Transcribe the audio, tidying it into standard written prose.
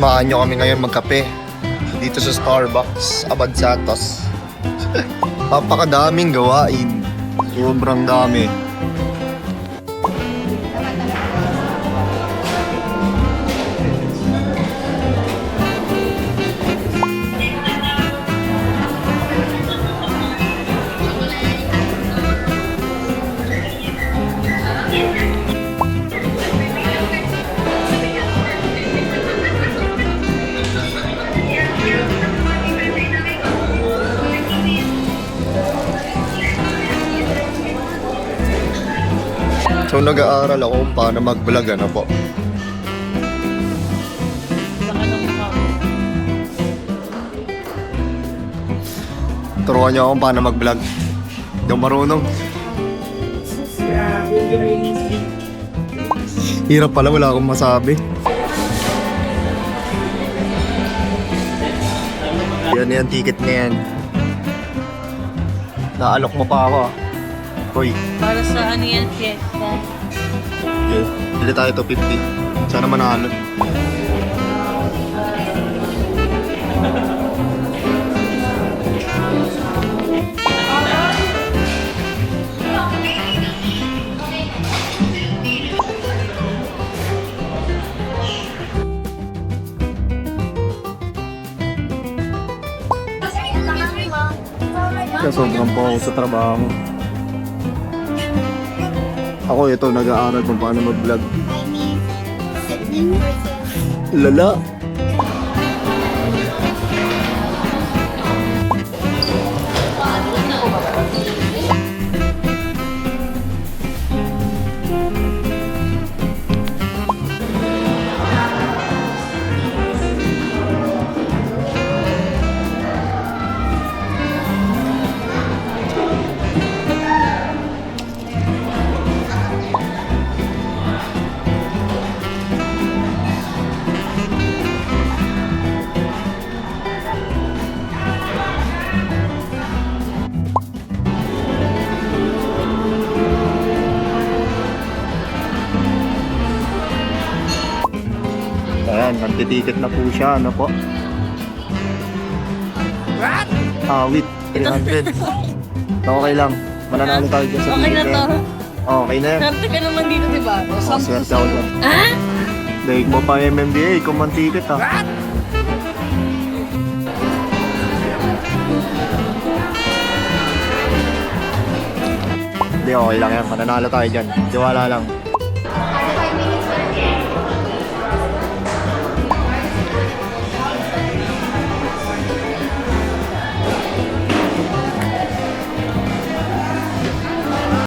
Samahan nyo kami ngayon magkape dito sa Starbucks, Abad Santos. Papakadaming gawain. Sobrang dami. So nag-aaral ako kung paano mag-vlog, ano po. Turuan niyo ako kung paano mag-vlog. Hindi ako marunong. Hirap pala, wala akong masabi. Yan, ticket na yan. Naalok mo pa ako, ah. Hoy. Para sa ano yan, fiesta. Okay, bili tayo to 50. Sana manalo. Kaya sobrang po ako sa trabaho. Ako ito, nag-aaral kung paano mag-vlog. Lala! Ayan, nagtiticket na po siya, ano po? Wait, 300. Okay lang, mananalo tayo dyan sa Okay na to. Okay na yan. Swerte ka naman dito, di ba? Swerte ako dyan. Ha? Daig mo pa MMDA, ikaw man ticket, ha? Hindi, okay lang yan, mananalo tayo dyan. Diwala lang.